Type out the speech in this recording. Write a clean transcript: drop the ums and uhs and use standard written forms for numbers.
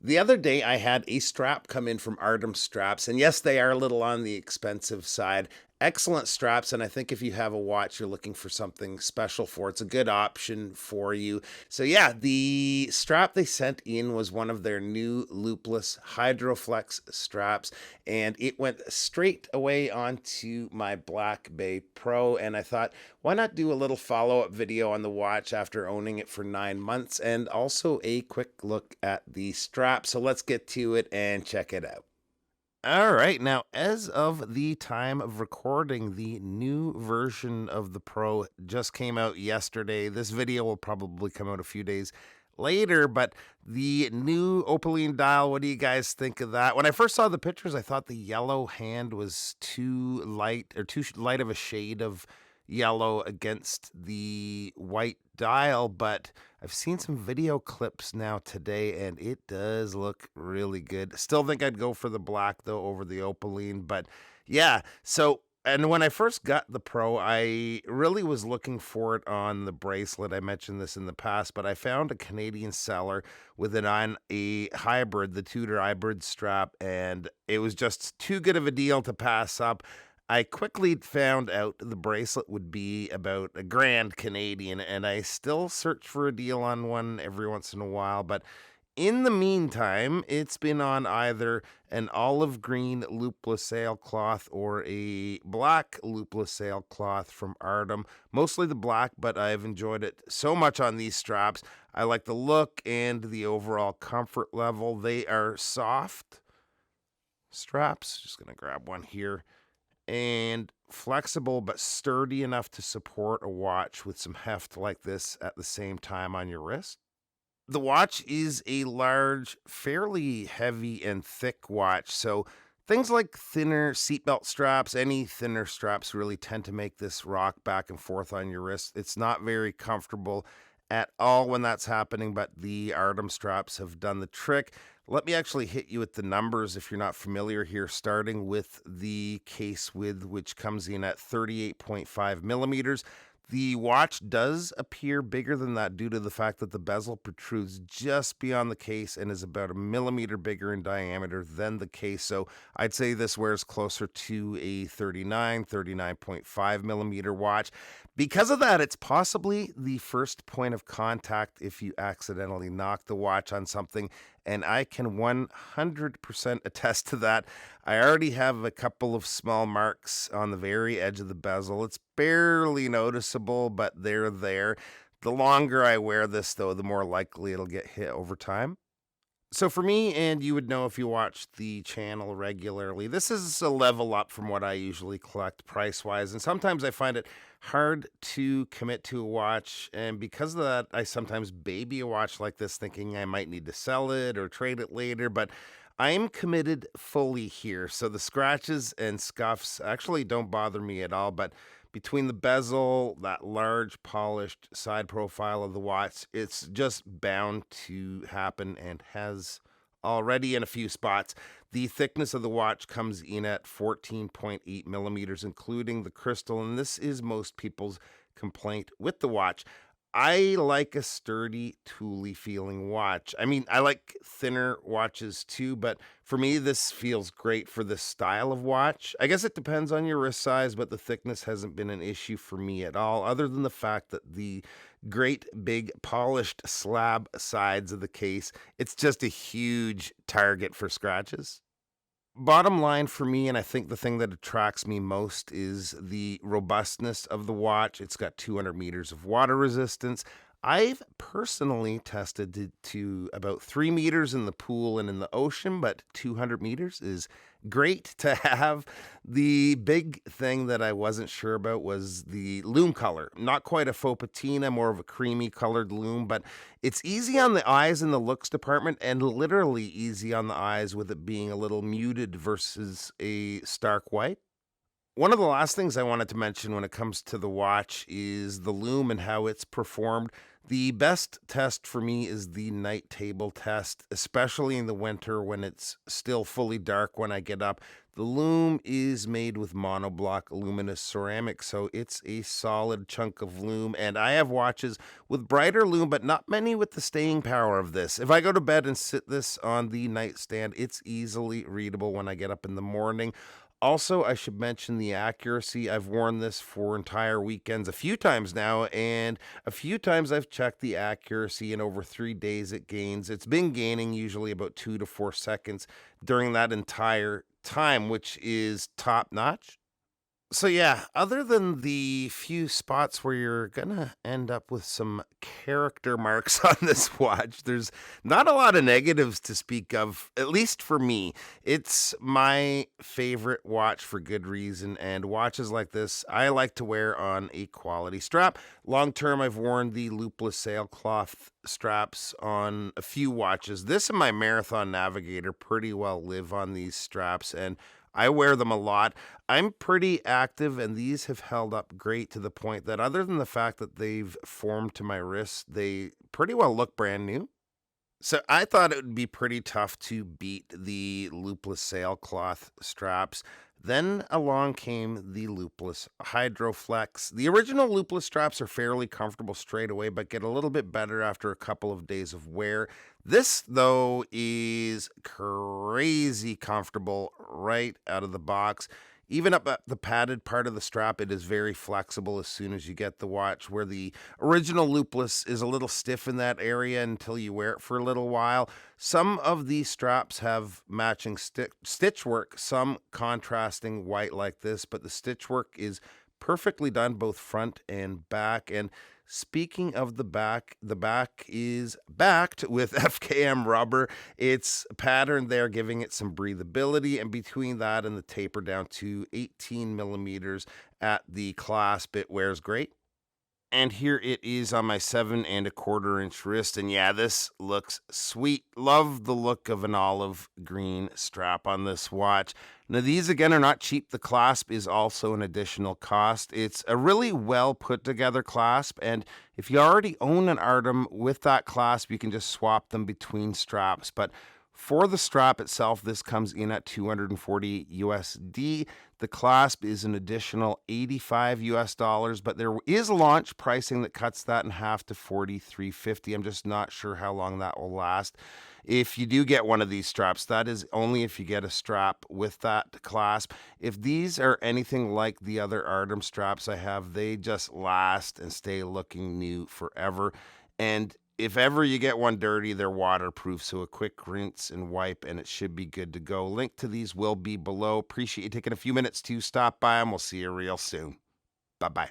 The other day, I had a strap come in from Artem Straps, and yes, they are a little on the expensive side. Excellent straps, and I think if you have a watch you're looking for something special for, it's a good option for you. So yeah, the strap they sent in was one of their new Loopless Hydroflex straps, and it went straight away onto my Black Bay Pro, and I thought, why not do a little follow-up video on the watch after owning it for 9 months, and also a quick look at the strap. So let's get to it and check it out. All right. Now, as of the time of recording, the new version of the Pro just came out yesterday. This video will probably come out a few days later, but the new Opaline dial, what do you guys think of that? When I first saw the pictures, I thought the yellow hand was too light or too light of a shade of yellow against the white dial, but I've seen some video clips now today and it does look really good. Still think I'd go for the black though over the opaline, but yeah. So, and when I first got the Pro, I really was looking for it on the bracelet. I mentioned this in the past, but I found a Canadian seller with it on a hybrid, the Tudor hybrid strap, and it was just too good of a deal to pass up. I quickly found out the bracelet would be about a grand Canadian, and I still search for a deal on one every once in a while. But in the meantime, it's been on either an olive green loopless sailcloth or a black loopless sailcloth from Artem. Mostly the black, but I've enjoyed it so much on these straps. I like the look and the overall comfort level. They are soft straps. Just going to grab one here, and flexible but sturdy enough to support a watch with some heft like this at the same time on your wrist. The watch is a large, fairly heavy and thick watch, so things like thinner seatbelt straps, any thinner straps really tend to make this rock back and forth on your wrist. It's not very comfortable at all when that's happening, but the Artem straps have done the trick. Let me actually hit you with the numbers if you're not familiar here, starting with the case width, which comes in at 38.5 millimeters. The watch does appear bigger than that due to the fact that the bezel protrudes just beyond the case and is about a millimeter bigger in diameter than the case. So I'd say this wears closer to a 39.5 millimeter watch. Because of that, it's possibly the first point of contact if you accidentally knock the watch on something, and I can 100% attest to that. I already have a couple of small marks on the very edge of the bezel. It's barely noticeable, but they're there. The longer I wear this, though, the more likely it'll get hit over time. So for me, and you would know if you watch the channel regularly, this is a level up from what I usually collect price-wise, and sometimes I find it hard to commit to a watch, and because of that, I sometimes baby a watch like this thinking I might need to sell it or trade it later, but I'm committed fully here, so the scratches and scuffs actually don't bother me at all, but between the bezel, that large polished side profile of the watch, it's just bound to happen and has already in a few spots. The thickness of the watch comes in at 14.8 millimeters, including the crystal, and this is most people's complaint with the watch. I like a sturdy, tooly feeling watch. I mean, I like thinner watches too, but for me, this feels great for this style of watch. I guess it depends on your wrist size, but the thickness hasn't been an issue for me at all, other than the fact that the great big polished slab sides of the case, it's just a huge target for scratches. Bottom line for me, and I think the thing that attracts me most is the robustness of the watch. It's got 200 meters of water resistance. I've personally tested it to about 3 meters in the pool and in the ocean, but 200 meters is great to have. The big thing that I wasn't sure about was the lume color. Not quite a faux patina, more of a creamy colored lume, but it's easy on the eyes in the looks department and literally easy on the eyes with it being a little muted versus a stark white. One of the last things I wanted to mention when it comes to the watch is the lume and how it's performed. The best test for me is the night table test, especially in the winter when it's still fully dark when I get up. The loom is made with monoblock luminous ceramic, so it's a solid chunk of loom. And I have watches with brighter loom, but not many with the staying power of this. If I go to bed and sit this on the nightstand, it's easily readable when I get up in the morning. Also, I should mention the accuracy. I've worn this for entire weekends a few times now, and a few times I've checked the accuracy. In over 3 days it gains. It's been gaining usually about 2 to 4 seconds during that entire time, which is top notch. So yeah, other than the few spots where you're gonna end up with some character marks on this watch, there's not a lot of negatives to speak of, at least for me. It's my favorite watch for good reason, and watches like this I like to wear on a quality strap. Long term, I've worn the loopless sailcloth straps on a few watches. This and my Marathon Navigator pretty well live on these straps, and I wear them a lot. I'm pretty active, and these have held up great to the point that, other than the fact that they've formed to my wrist, they pretty well look brand new. So I thought it would be pretty tough to beat the loopless sailcloth straps. Then along came the loopless Hydroflex. The original loopless straps are fairly comfortable straight away, but get a little bit better after a couple of days of wear. This, though, is crazy comfortable right out of the box. Even up at the padded part of the strap, it is very flexible as soon as you get the watch, where the original loopless is a little stiff in that area until you wear it for a little while. Some of these straps have matching stitch work, some contrasting white like this, but the stitch work is perfectly done both front and back. And speaking of the back is backed with FKM rubber. It's patterned there, giving it some breathability, and between that and the taper down to 18 millimeters at the clasp, it wears great. And here it is on my 7¼ inch wrist. And yeah, this looks sweet. Love the look of an olive green strap on this watch. Now, these again are not cheap. The clasp is also an additional cost. It's a really well put together clasp. And if you already own an Artem with that clasp, you can just swap them between straps. But for the strap itself, this comes in at 240 USD. The clasp is an additional 85 US dollars, but there is launch pricing that cuts that in half to 43.50. I'm just not sure how long that will last. If you do get one of these straps, that is only if you get a strap with that clasp. If these are anything like the other Artem straps I have, they just last and stay looking new forever. And if ever you get one dirty, they're waterproof, so a quick rinse and wipe, and it should be good to go. Link to these will be below. Appreciate you taking a few minutes to stop by, and we'll see you real soon. Bye-bye.